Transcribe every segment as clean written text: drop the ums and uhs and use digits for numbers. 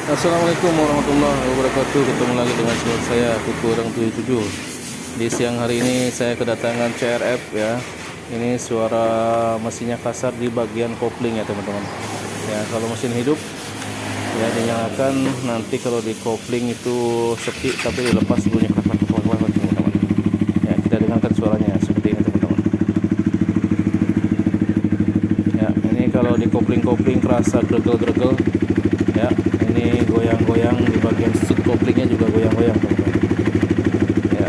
Assalamualaikum warahmatullahi wabarakatuh. Ketemu lagi dengan channel saya Kuku Orang 77. Di siang hari ini saya kedatangan CRF ya. Ini suara mesinnya kasar di bagian kopling ya teman-teman. Ya, kalau mesin hidup ya dinyalakan, nanti kalau di kopling itu sepi, tapi dilepas bunyi kasar teman-teman. Ya, kita dengarkan suaranya seperti ini teman-teman. Ya, ini kalau di kopling-kopling kerasa gregel-gregel. Ya, ini goyang-goyang di bagian stud koplingnya juga goyang-goyang teman-teman. Ya,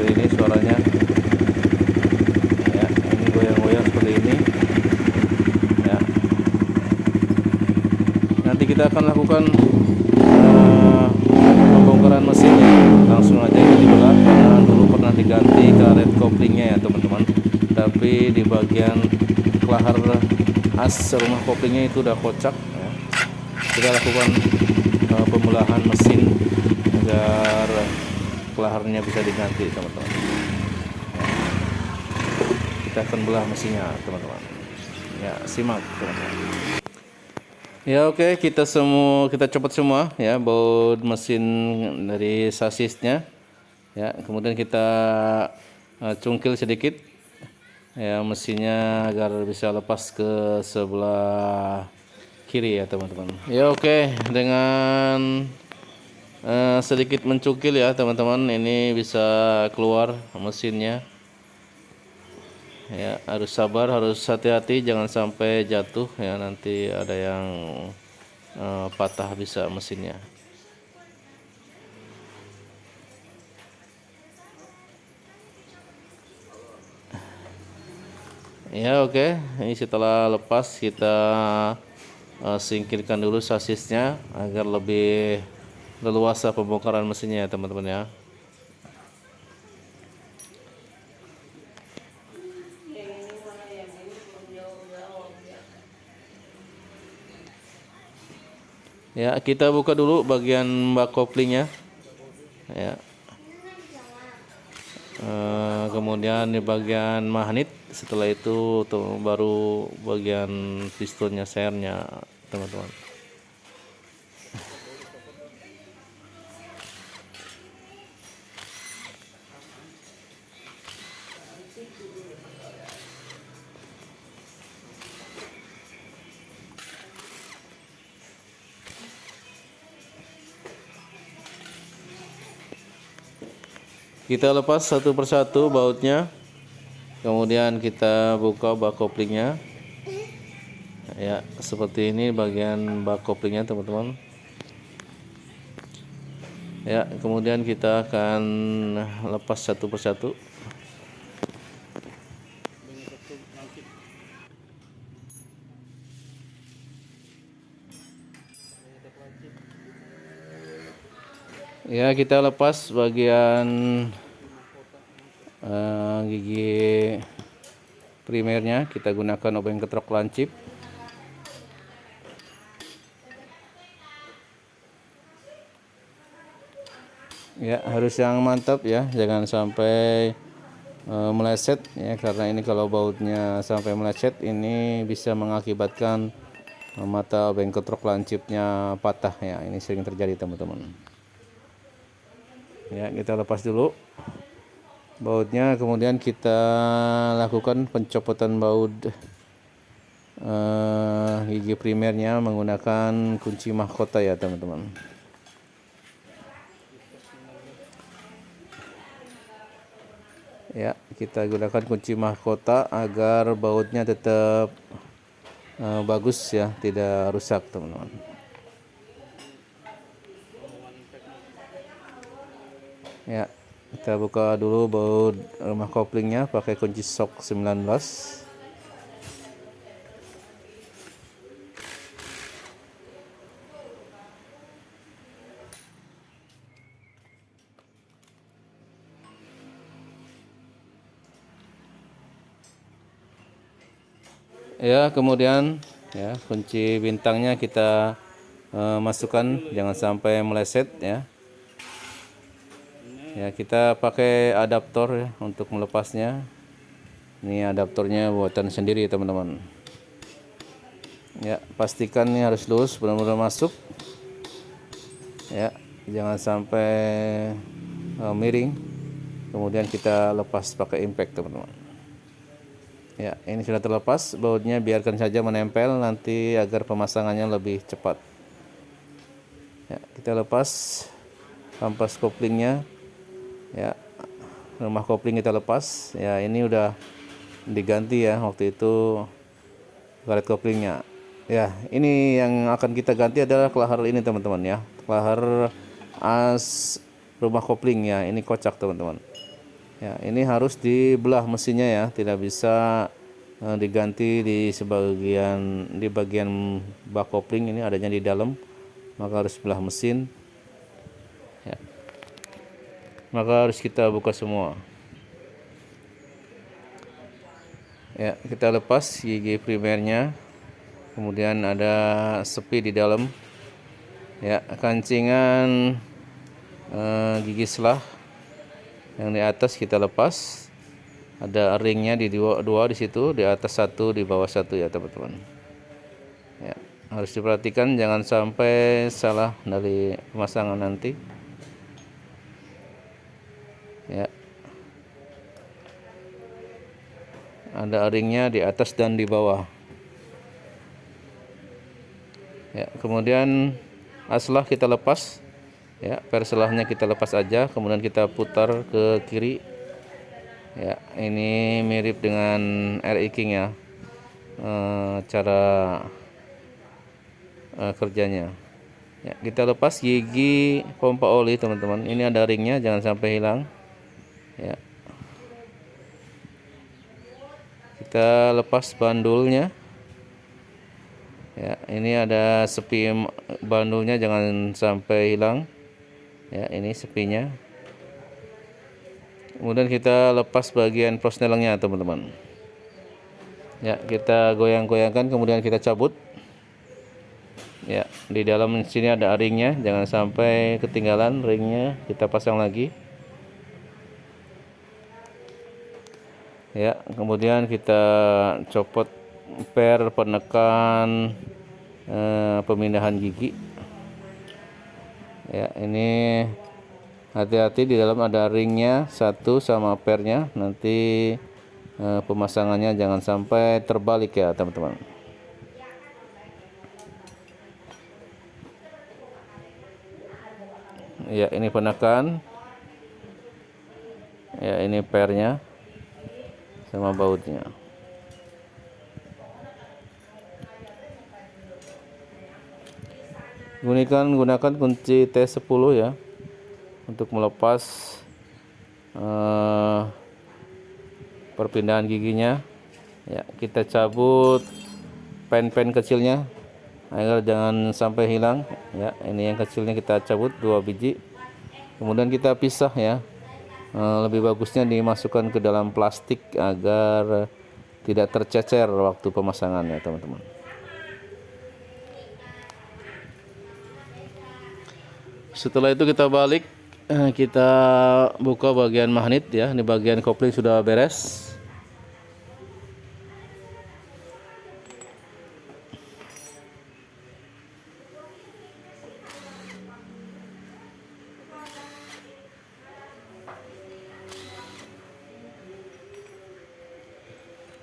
ini suaranya. Ya, ini goyang-goyang seperti ini. Ya, nanti kita akan lakukan pembongkaran mesinnya. Langsung aja ini dibelah, karena dulu pernah diganti karet koplingnya ya teman-teman. Tapi di bagian kelahar as rumah koplingnya itu udah kocak. Kita lakukan pembelahan mesin agar kelaharnya bisa diganti teman-teman. Kita akan belah mesinnya teman-teman. Ya, simak teman-teman. Ya oke, kita copot semua ya baut mesin dari sasisnya. Ya, kemudian kita cungkil sedikit ya mesinnya agar bisa lepas ke sebelah kiri ya teman-teman. Ya oke, dengan sedikit mencukil ya teman-teman, ini bisa keluar mesinnya. Ya, harus sabar, harus hati-hati, jangan sampai jatuh ya, nanti ada yang patah bisa mesinnya. Ya oke, ini setelah lepas kita singkirkan dulu sasisnya agar lebih leluasa pembongkaran mesinnya ya teman-teman ya. Ya, kita buka dulu bagian bak koplingnya ya. Kemudian di bagian magnet, setelah itu baru bagian pistonnya, sernya teman-teman. Kita lepas satu persatu bautnya, kemudian kita buka bak koplingnya ya, seperti ini bagian bak koplingnya teman-teman ya. Kemudian kita akan lepas satu persatu. Ya, kita lepas bagian gigi primernya, kita gunakan obeng ketrok lancip. Ya, harus yang mantap ya, jangan sampai meleset ya, karena ini kalau bautnya sampai meleset ini bisa mengakibatkan mata obeng ketrok lancipnya patah ya. Ini sering terjadi teman-teman. Ya, kita lepas dulu bautnya, kemudian kita lakukan pencopotan baut gigi primernya menggunakan kunci mahkota ya teman-teman. Ya, kita gunakan kunci mahkota agar bautnya tetap bagus ya, tidak rusak teman-teman. Ya, kita buka dulu baut rumah koplingnya pakai kunci sok 19. Ya, kemudian ya kunci bintangnya kita masukkan, jangan sampai meleset ya. Ya, kita pakai adaptor ya untuk melepasnya. Ini adaptornya buatan sendiri teman-teman. Ya, pastikan ini harus lurus, benar-benar masuk. Ya, jangan sampai miring. Kemudian kita lepas pakai impact, teman-teman. Ya, ini sudah terlepas, bautnya biarkan saja menempel nanti agar pemasangannya lebih cepat. Ya, kita lepas kampas koplingnya. Ya, rumah kopling kita lepas. Ya, ini udah diganti ya, waktu itu karet koplingnya. Ya, ini yang akan kita ganti adalah kelahar ini, teman-teman ya. Kelahar as rumah kopling ya, ini kocak, teman-teman. Ya, ini harus dibelah mesinnya ya, tidak bisa diganti di bagian bak kopling, ini adanya di dalam, maka harus belah mesin. Ya. Maka harus kita buka semua. Ya, kita lepas gigi primernya. Kemudian ada sepi di dalam. Ya, kancingan gigi selah yang di atas kita lepas. Ada ringnya di dua di situ, di atas satu, di bawah satu ya, teman-teman. Ya, harus diperhatikan jangan sampai salah dari pemasangan nanti. Ya. Ada ringnya di atas dan di bawah. Ya, kemudian aslah kita lepas. Ya, perselahnya kita lepas aja, kemudian kita putar ke kiri. Ya, ini mirip dengan RI King ya, cara kerjanya. Ya, kita lepas gigi pompa oli, teman-teman. Ini ada ringnya, jangan sampai hilang. Ya, kita lepas bandulnya. Ya, ini ada sepi bandulnya, jangan sampai hilang. Ya, ini sepinya. Kemudian kita lepas bagian prosnelengnya, teman-teman. Ya, kita goyang-goyangkan, kemudian kita cabut. Ya, di dalam sini ada ringnya, jangan sampai ketinggalan ringnya, kita pasang lagi. Ya, kemudian kita copot per penekan pemindahan gigi. Ya, ini hati-hati, di dalam ada ringnya satu sama pernya, nanti pemasangannya jangan sampai terbalik ya, teman-teman. Ya, ini penekan. Ya, ini pernya sama bautnya. Gunakan kunci T10 ya untuk melepas perpindahan giginya. Ya, kita cabut pen-pen kecilnya agar jangan sampai hilang. Ya, ini yang kecilnya kita cabut 2 biji. Kemudian kita pisah ya. Lebih bagusnya dimasukkan ke dalam plastik agar tidak tercecer waktu pemasangannya, teman-teman. Setelah itu kita balik, kita buka bagian magnet ya. Di bagian kopling sudah beres.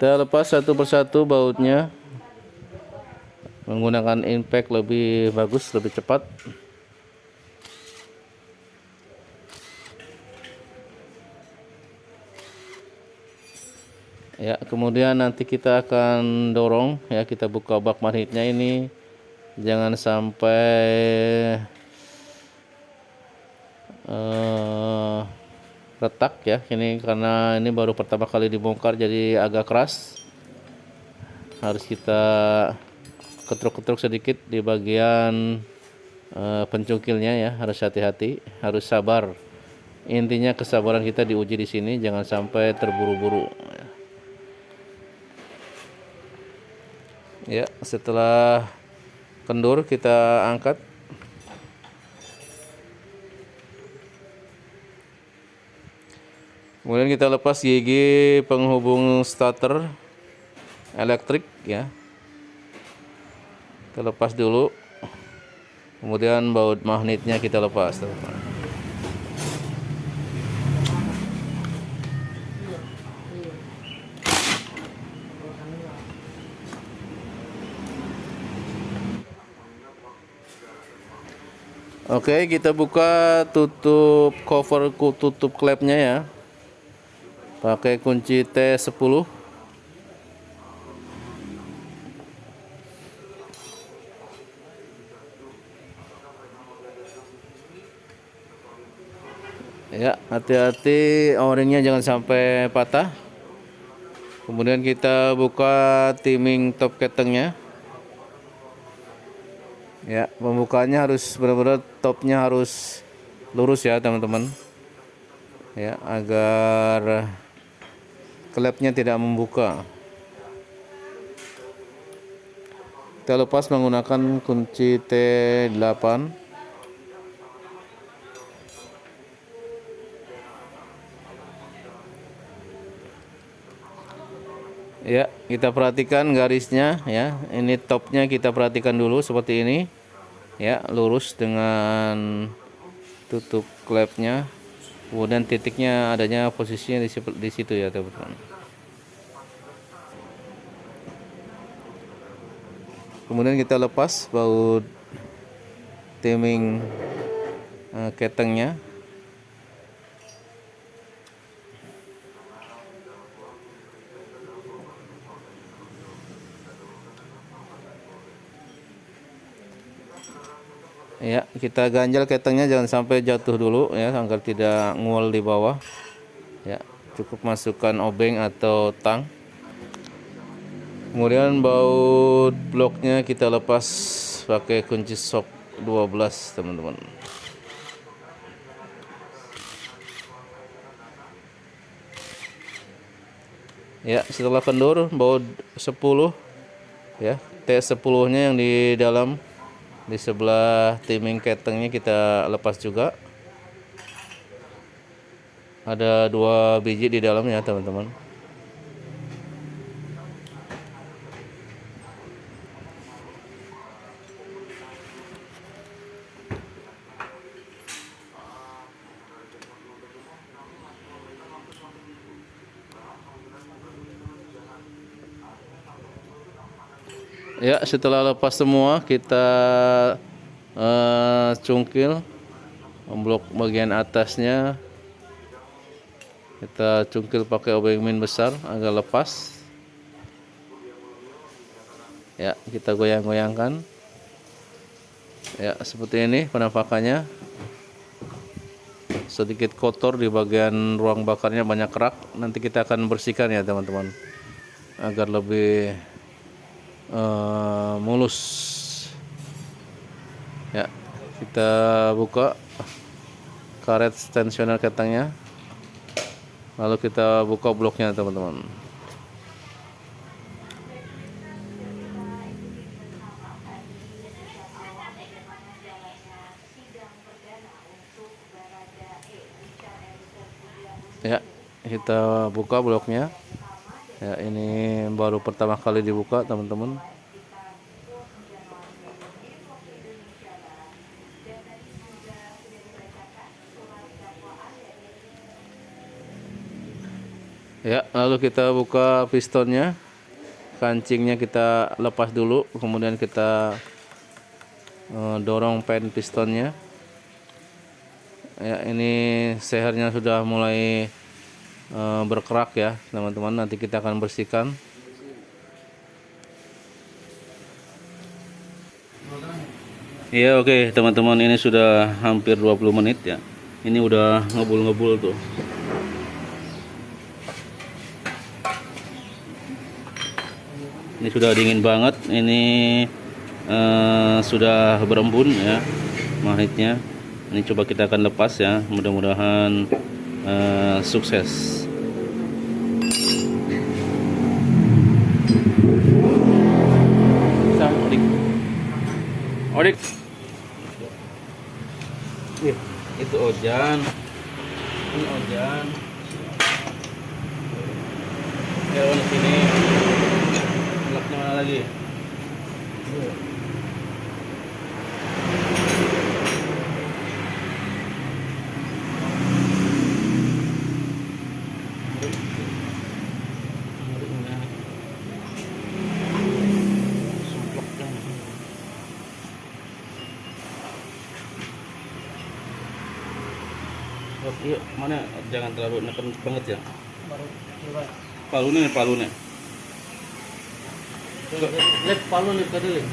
Kita lepas satu persatu bautnya menggunakan impact, lebih bagus, lebih cepat. Ya, kemudian nanti kita akan dorong ya, kita buka bak magnetnya ini, jangan sampai retak ya. Ini karena ini baru pertama kali dibongkar jadi agak keras. Harus kita ketruk-ketruk sedikit di bagian pencungkilnya ya, harus hati-hati, harus sabar. Intinya kesabaran kita diuji di sini, jangan sampai terburu-buru. Ya, setelah kendur kita angkat. Kemudian kita lepas gigi penghubung starter elektrik ya. Kita lepas dulu. Kemudian baut magnetnya kita lepas, teman-teman. Oke, kita buka tutup cover tutup klepnya ya. Pakai kunci T10. Ya, hati-hati o-ringnya jangan sampai patah. Kemudian kita buka timing top ketengnya. Ya, pembukaannya harus benar-benar topnya harus lurus ya, teman-teman. Ya, agar klepnya tidak membuka. Kita lepas menggunakan kunci T8. Ya, kita perhatikan garisnya ya. Ini topnya kita perhatikan dulu seperti ini. Ya, lurus dengan tutup klepnya. Kemudian titiknya adanya posisinya di situ ya, teman-teman. Kemudian kita lepas baut timing ketengnya. Ya, kita ganjal ketengnya jangan sampai jatuh dulu ya, agar tidak ngual di bawah. Ya, cukup masukkan obeng atau tang. Kemudian baut bloknya kita lepas pakai kunci shock 12, teman-teman. Ya, setelah kendur baut 10 ya, T10-nya yang di dalam di sebelah timing ketengnya kita lepas juga. Ada 2 biji di dalamnya, teman-teman. Ya, setelah lepas semua kita cungkil blok bagian atasnya. Kita cungkil pakai obeng min besar agar lepas. Ya, kita goyang-goyangkan. Ya, seperti ini penampakannya. Sedikit kotor di bagian ruang bakarnya, banyak kerak. Nanti kita akan bersihkan ya, teman-teman, agar lebih mulus. Ya, kita buka karet tensioner ketengnya, lalu kita buka bloknya, teman-teman. Ya, kita buka bloknya. Ya, ini baru pertama kali dibuka, teman-teman. Ya, lalu kita buka pistonnya. Kancingnya kita lepas dulu, kemudian kita dorong pen pistonnya. Ya, ini sehernya sudah mulai berkerak ya, teman-teman. Nanti kita akan bersihkan. Ya, oke, teman-teman, ini sudah hampir 20 menit ya. Ini udah ngebul-ngebul tuh. Ini sudah dingin banget. Ini sudah berembun ya magnetnya. Ini coba kita akan lepas ya. Mudah-mudahan sukses. Odik. Itu Ojan. Ini Ojan. Ya, di sini. Bloknya mana lagi? Iya, mana jangan terlalu neken banget ya. Baru coba. Palunya. Lihat palu lihat tadi lihat.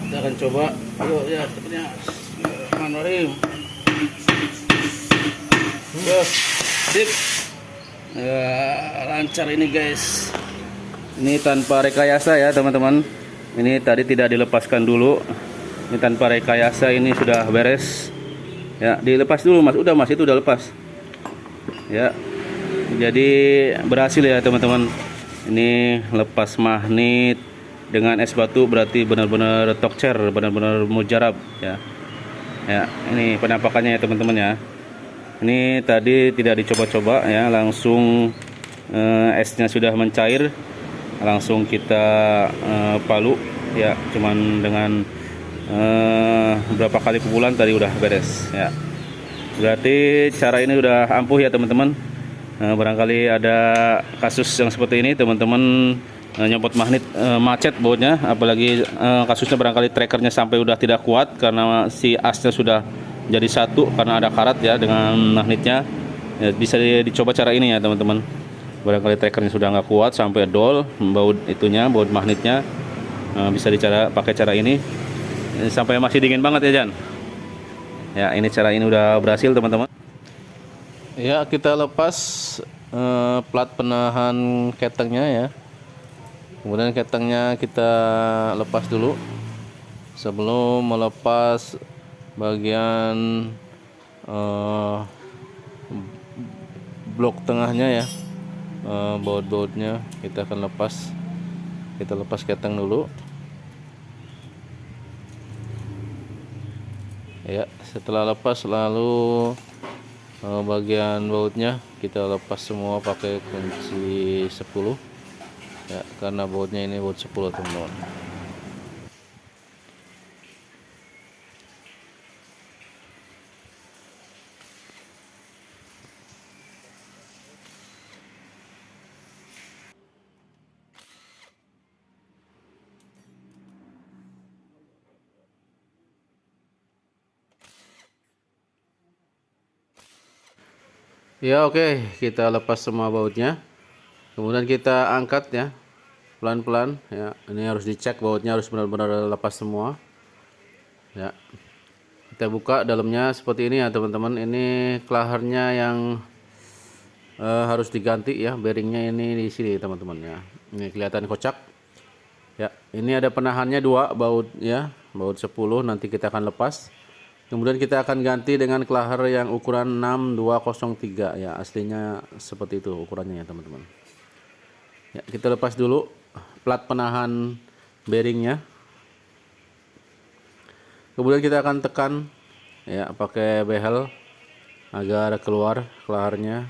Kita akan coba. Yuk ya, sepertinya Bismillahirrahmanirrahim. Yuk, sip. Ya, lancar ini guys. Ini tanpa rekayasa ya teman-teman. Ini tadi tidak dilepaskan dulu. Ini tanpa rekayasa, ini sudah beres. Ya, dilepas dulu mas. Udah mas, itu udah lepas. Ya, jadi berhasil ya teman-teman. Ini lepas magnet dengan es batu, berarti benar-benar tokcer, benar-benar mujarab ya. Ya, ini penampakannya ya teman-teman ya. Ini tadi tidak dicoba-coba ya, langsung esnya sudah mencair, langsung kita palu ya, cuman dengan berapa kali pukulan tadi udah beres ya. Berarti cara ini udah ampuh ya teman-teman. Barangkali ada kasus yang seperti ini teman-teman, nyopot magnet macet bautnya, apalagi kasusnya barangkali trackernya sampai udah tidak kuat karena si asnya sudah jadi satu karena ada karat ya dengan magnetnya. Ya, bisa dicoba cara ini ya teman-teman. Barangkali trackernya sudah nggak kuat sampai dol baut itunya, baut magnetnya, bisa pakai cara ini sampai masih dingin banget ya Jan. Ya, ini cara ini udah berhasil teman-teman. Ya, kita lepas plat penahan ketengnya ya. Kemudian ketengnya kita lepas dulu. Sebelum melepas bagian blok tengahnya ya, baut-bautnya kita akan lepas. Kita lepas keteng dulu. Ya, setelah lepas lalu bagian bautnya kita lepas semua pakai kunci 10 ya, karena bautnya ini baut 10 teman-teman. Ya oke, kita lepas semua bautnya. Kemudian kita angkat ya, pelan-pelan ya. Ini harus dicek bautnya harus benar-benar lepas semua. Ya. Kita buka dalamnya seperti ini ya teman-teman. Ini klahernya yang harus diganti ya, bearingnya ini di sini teman-teman ya. Ini kelihatan kocak. Ya, ini ada penahannya 2 baut ya, baut 10 nanti kita akan lepas. Kemudian kita akan ganti dengan klaher yang ukuran 6203 ya, aslinya seperti itu ukurannya ya teman-teman. Ya, kita lepas dulu plat penahan bearingnya. Kemudian kita akan tekan ya pakai behel agar keluar klahernya.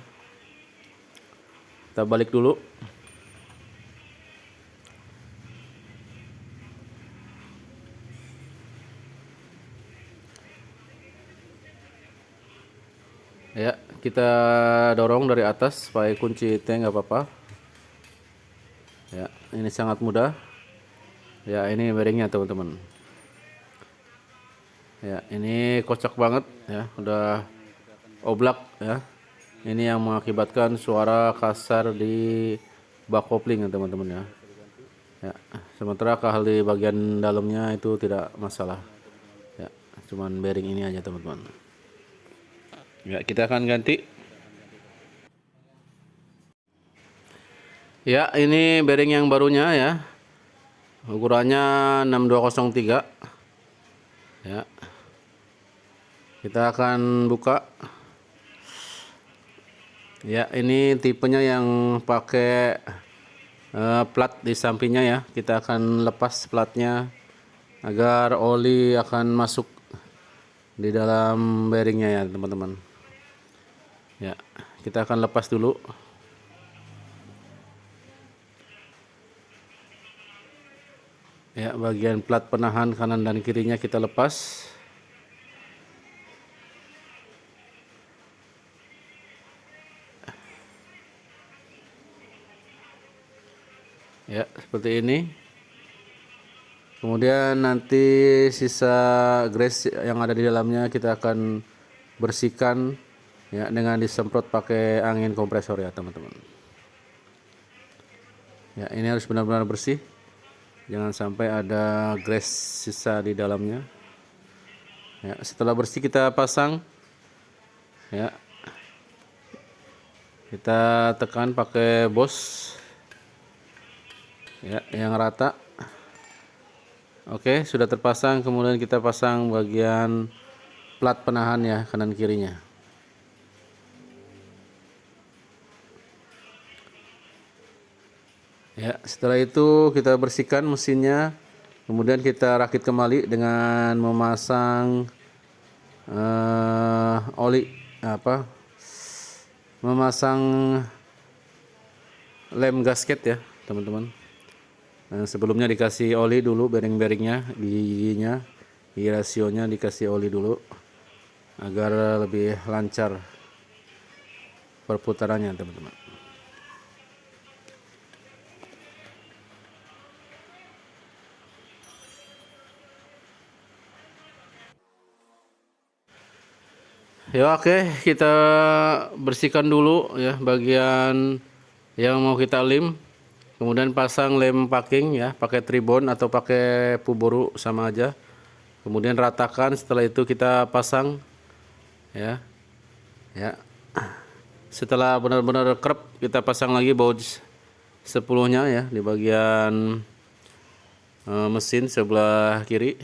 Kita balik dulu. Ya, kita dorong dari atas pakai kunci T, nggak apa-apa. Ya, ini sangat mudah. Ya, ini bearingnya teman-teman. Ya, ini kocak banget ya, udah oblak ya. Ini yang mengakibatkan suara kasar di bak kopling ya teman-teman ya. Ya, sementara hal di bagian dalamnya itu tidak masalah. Ya, cuman bearing ini aja teman-teman. Ya, kita akan ganti. Ya, ini bearing yang barunya ya. Ukurannya 6203. Ya. Kita akan buka. Ya, ini tipenya yang pakai plat di sampingnya ya. Kita akan lepas platnya agar oli akan masuk di dalam bearingnya ya teman-teman. Ya, kita akan lepas dulu. Ya, bagian plat penahan kanan dan kirinya kita lepas. Ya, seperti ini. Kemudian nanti sisa grease yang ada di dalamnya kita akan bersihkan ya dengan disemprot pakai angin kompresor ya teman-teman. Ya, ini harus benar-benar bersih. Jangan sampai ada grease sisa di dalamnya. Ya, setelah bersih kita pasang ya. Kita tekan pakai bos ya, yang rata. Oke, sudah terpasang. Kemudian kita pasang bagian plat penahan ya, kanan kirinya. Ya, setelah itu kita bersihkan mesinnya. Kemudian kita rakit kembali dengan memasang memasang lem gasket ya, teman-teman. Sebelumnya dikasih oli dulu, bearing-bearingnya, giginya, gigi rasionya dikasih oli dulu agar lebih lancar perputarannya, teman-teman. Ya oke, kita bersihkan dulu ya bagian yang mau kita lem. Kemudian pasang lem packing ya, pakai tribon atau pakai puburu sama aja. Kemudian ratakan, setelah itu kita pasang ya. Ya. Setelah benar-benar kerap, kita pasang lagi baut 10-nya ya di bagian mesin sebelah kiri.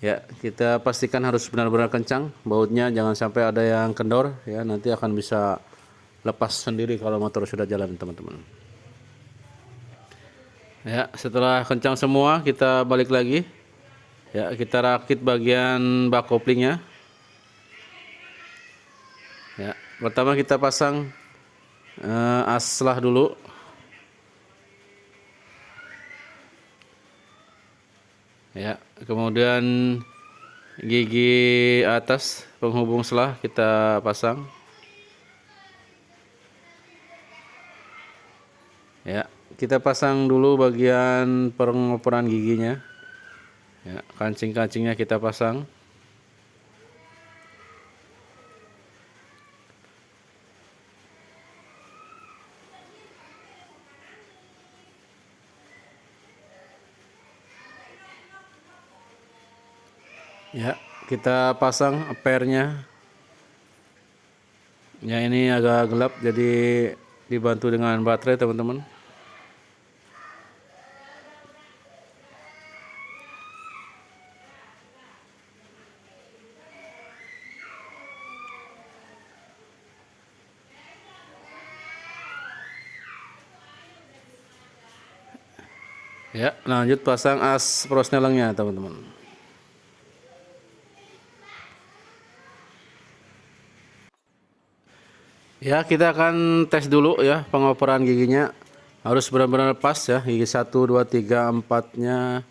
Ya, kita pastikan harus benar-benar kencang bautnya, jangan sampai ada yang kendor ya, nanti akan bisa lepas sendiri kalau motor sudah jalan, teman-teman. Ya, setelah kencang semua kita balik lagi. Ya, kita rakit bagian bak koplingnya. Ya, pertama kita pasang aslah dulu. Ya, kemudian gigi atas penghubung selah kita pasang. Ya, kita pasang dulu bagian pengoperan giginya. Ya, kancing-kancingnya kita pasang. Ya, kita pasang apernya. Ya, ini agak gelap jadi dibantu dengan baterai, teman-teman. Ya, lanjut pasang as prosnelengnya, teman-teman. Ya, kita akan tes dulu ya pengoperan giginya. Harus benar-benar pas ya, gigi 1, 2, 3, 4-nya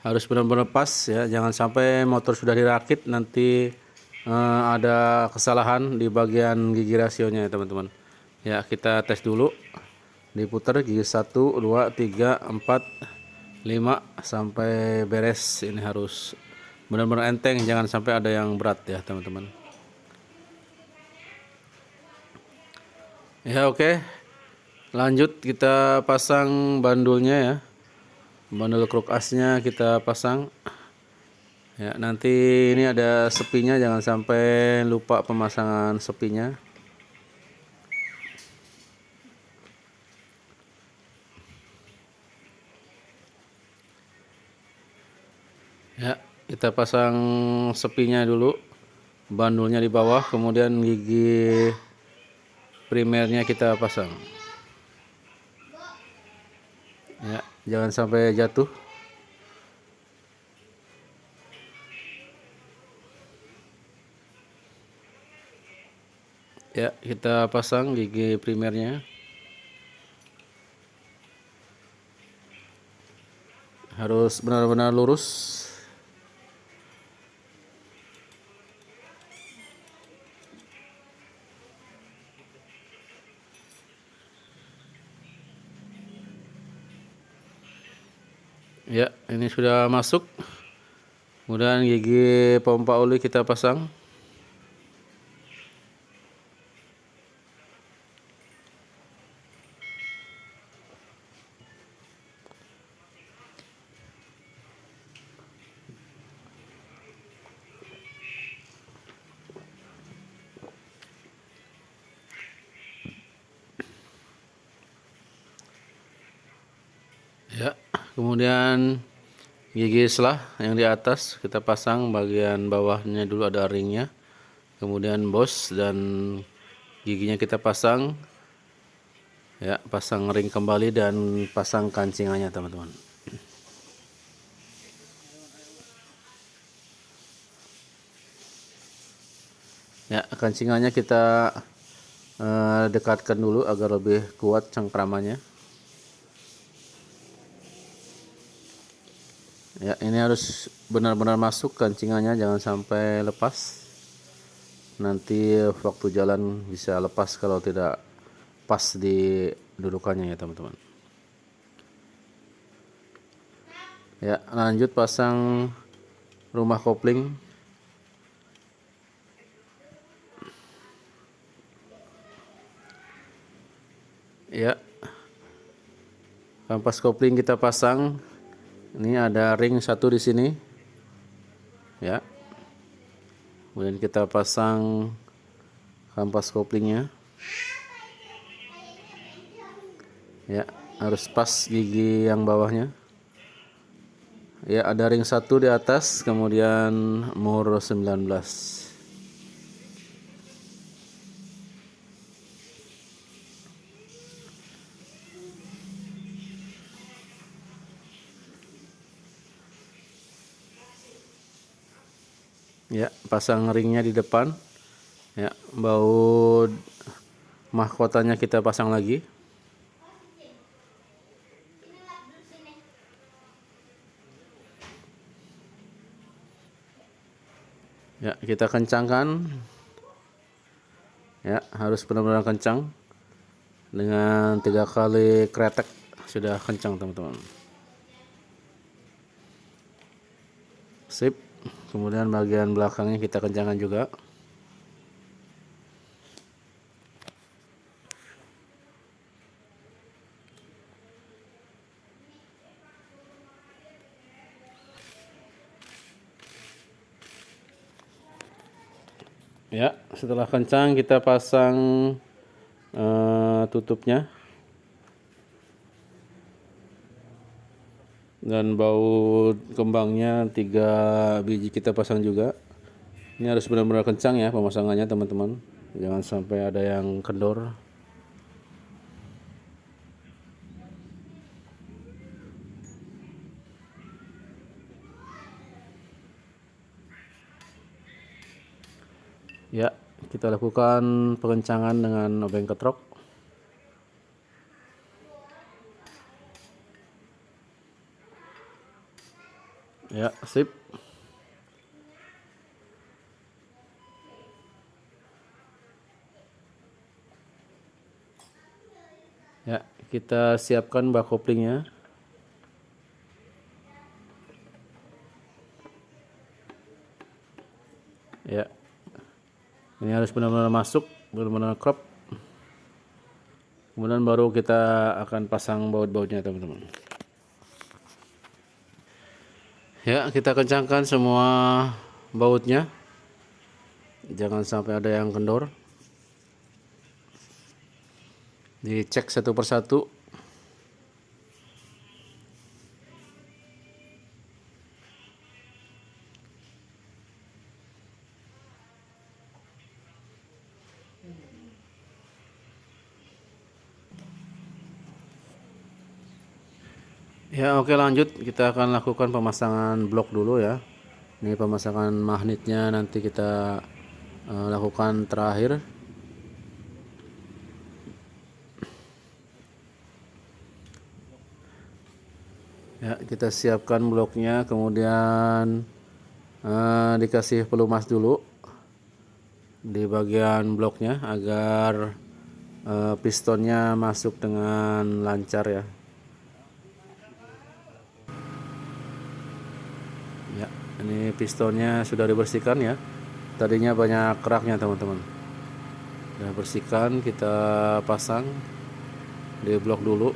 harus benar-benar pas ya. Jangan sampai motor sudah dirakit nanti ada kesalahan di bagian gigi rasionya ya, teman-teman. Ya, kita tes dulu. Diputar gigi 1, 2, 3, 4, 5 sampai beres. Ini harus benar-benar enteng, jangan sampai ada yang berat ya, teman-teman. Ya oke. Lanjut kita pasang bandulnya ya. Bandul kruk asnya kita pasang. Ya, nanti ini ada sepinya, jangan sampai lupa pemasangan sepinya. Ya, kita pasang sepinya dulu. Bandulnya di bawah, kemudian gigi primernya kita pasang. Ya, jangan sampai jatuh. Ya, kita pasang gigi primernya. Harus benar-benar lurus. Ya, ini sudah masuk. Kemudian gigi pompa oli kita pasang. Ya, kemudian gigi selah yang di atas kita pasang, bagian bawahnya dulu ada ringnya. Kemudian bos dan giginya kita pasang. Ya, pasang ring kembali dan pasang kancingannya teman-teman. Ya, kancingannya kita dekatkan dulu agar lebih kuat cengkramannya. Ya, ini harus benar-benar masuk kancingannya, jangan sampai lepas. Nanti waktu jalan bisa lepas kalau tidak pas di dudukannya ya teman-teman. Ya, lanjut pasang rumah kopling. Ya, kampas kopling kita pasang. Ini ada ring satu di sini. Ya. Kemudian kita pasang kampas koplingnya. Ya, harus pas gigi yang bawahnya. Ya, ada ring satu di atas, kemudian mur 19. Ya, pasang ringnya di depan. Ya, baut mahkotanya kita pasang lagi. Ya, kita kencangkan. Ya, harus benar-benar kencang. Dengan 3 kali kretek sudah kencang teman-teman. Sip. Kemudian bagian belakangnya kita kencangkan juga. Ya, setelah kencang kita pasang tutupnya. Dan baut kembangnya 3 biji kita pasang juga. Ini harus benar-benar kencang ya pemasangannya teman-teman. Jangan sampai ada yang kendor. Ya, kita lakukan pengencangan dengan obeng ketrok. Ya, sip. Ya, kita siapkan bak koplingnya. Ya, ini harus benar-benar masuk, benar-benar crop. Kemudian baru kita akan pasang baut-bautnya teman-teman. Ya, kita kencangkan semua bautnya. Jangan sampai ada yang kendor. Dicek satu persatu. Ya, oke, lanjut kita akan lakukan pemasangan blok dulu ya. Ini pemasangan magnetnya nanti kita lakukan terakhir. Ya, kita siapkan bloknya, kemudian dikasih pelumas dulu di bagian bloknya agar pistonnya masuk dengan lancar ya. Ini pistonnya sudah dibersihkan ya. Tadinya banyak keraknya teman-teman. Sudah bersihkan, kita pasang di blok dulu.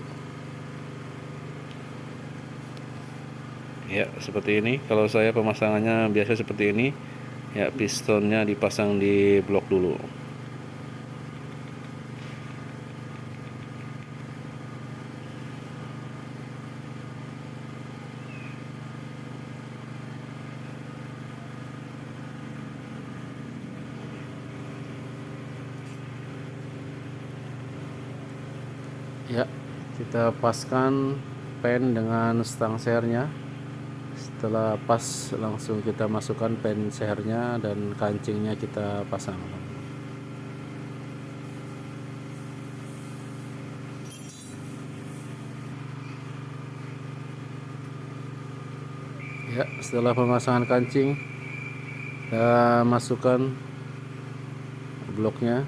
Ya, seperti ini. Kalau saya pemasangannya biasa seperti ini. Ya, pistonnya dipasang di blok dulu. Ya, kita paskan pen dengan stang sernya. Setelah pas, langsung kita masukkan pen sernya dan kancingnya kita pasang. Ya, setelah pemasangan kancing, kita masukkan bloknya.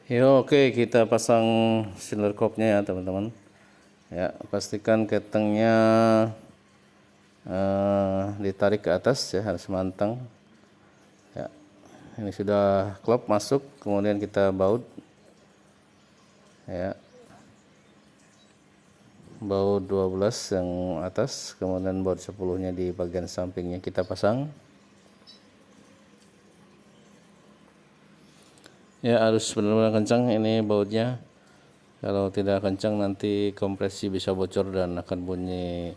Ya, oke, kita pasang cylinder kopnya ya teman-teman. Ya, pastikan ketengnya ditarik ke atas ya, harus mantang. Ya, ini sudah klop masuk, kemudian kita baut. Ya, baut 12 yang atas, kemudian baut 10-nya di bagian sampingnya kita pasang. Ya, harus benar-benar kencang ini bautnya. Kalau tidak kencang nanti kompresi bisa bocor dan akan bunyi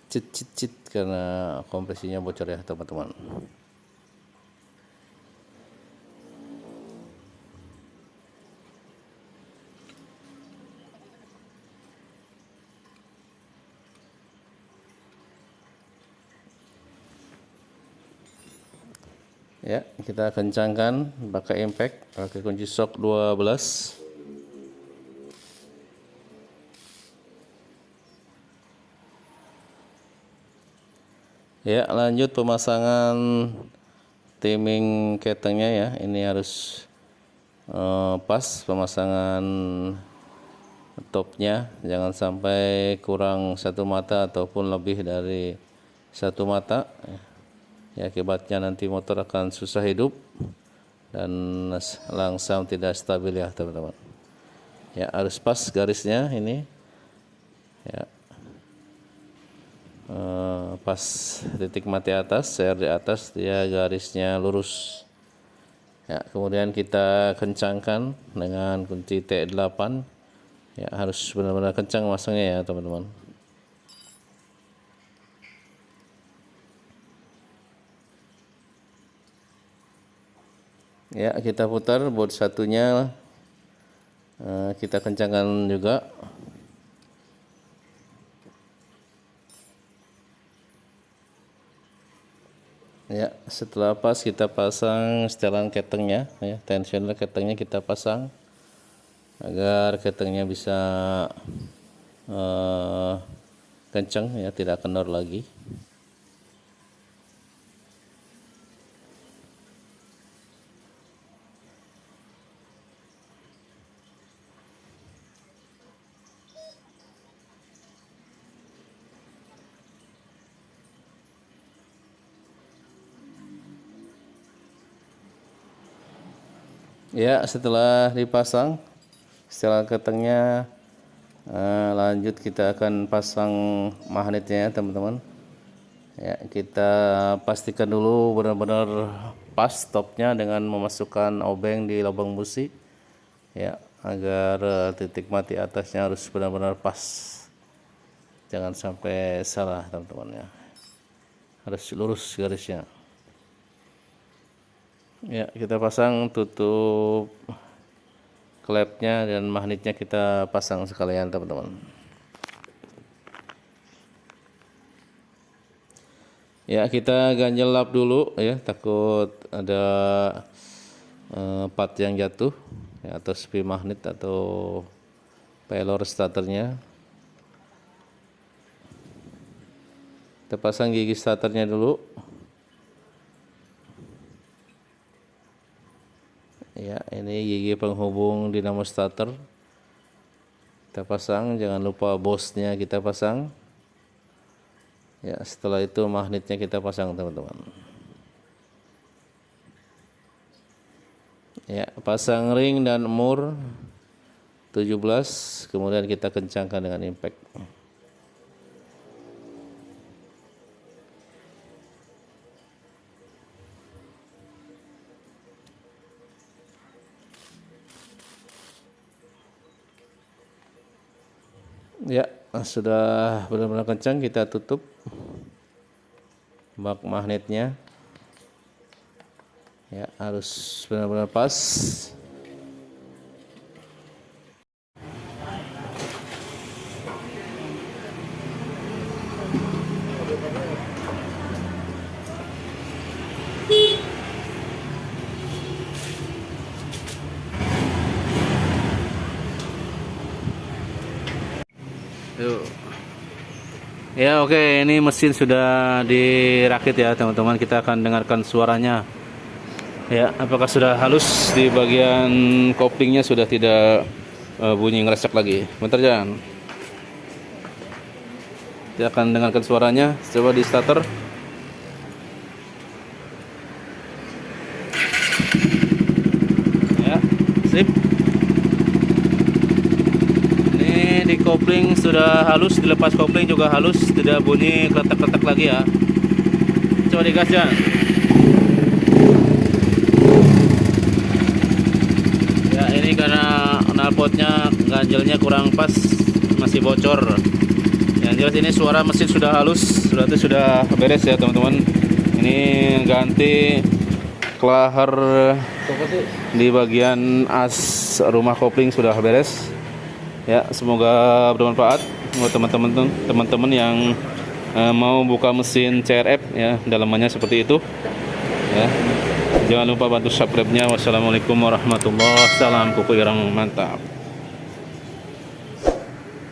cit cit cit karena kompresinya bocor ya teman-teman. Ya, kita kencangkan pakai impact, pakai kunci shock 12. Ya, lanjut pemasangan timing ketengnya ya. Ini harus pas pemasangan topnya, jangan sampai kurang satu mata ataupun lebih dari satu mata. Ya, akibatnya nanti motor akan susah hidup dan langsam tidak stabil ya teman-teman. Ya, harus pas garisnya ini. Ya, pas titik mati atas, CR di atas, dia garisnya lurus. Ya, kemudian kita kencangkan dengan kunci T8. Ya, harus benar-benar kencang masangnya ya teman-teman. Ya, kita putar baut satunya, kita kencangkan juga. Ya, setelah pas kita pasang setelan ketengnya ya, tensioner ketengnya kita pasang agar ketengnya bisa kencang ya, tidak kendor lagi. Ya, setelah dipasang setelah ketengnya, lanjut kita akan pasang magnetnya ya teman-teman. Ya, kita pastikan dulu benar-benar pas topnya dengan memasukkan obeng di lubang busi ya, agar titik mati atasnya harus benar-benar pas, jangan sampai salah teman-teman ya, harus lurus garisnya. Ya, kita pasang tutup klepnya dan magnetnya kita pasang sekalian teman-teman. Ya, kita ganjel lap dulu ya, takut ada part yang jatuh ya, atau sepi magnet atau pelor starternya. Kita pasang gigi starternya dulu. Ya, ini gigi penghubung dinamo starter. Kita pasang, jangan lupa bosnya kita pasang. Ya, setelah itu magnetnya kita pasang, teman-teman. Ya, pasang ring dan mur 17, kemudian kita kencangkan dengan impact. Ya, sudah benar-benar kencang, kita tutup bak magnetnya. Ya, harus benar-benar pas. Yuk. Ya, oke, ini mesin sudah dirakit ya, teman-teman. Kita akan dengarkan suaranya. Ya, apakah sudah halus di bagian koplingnya, sudah tidak bunyi ngeresek lagi. Bentar, jangan. Kita akan dengarkan suaranya. Coba di starter. Ya, sip. Ini di kopling sudah halus, dilepas kopling juga halus, tidak bunyi kletak-kletak lagi ya. Coba digas, jangan. Ya, ini karena knalpotnya ganjelnya kurang pas, masih bocor. Yang jelas ini suara mesin sudah halus, berarti sudah beres ya, teman-teman. Ini ganti klaher di bagian as rumah kopling sudah beres. Ya, semoga bermanfaat buat teman-teman yang mau buka mesin CRF ya, dalamannya seperti itu. Ya. Jangan lupa bantu subscribe-nya. Wassalamualaikum warahmatullahi wabarakatuh. Salam kuku irang mantap.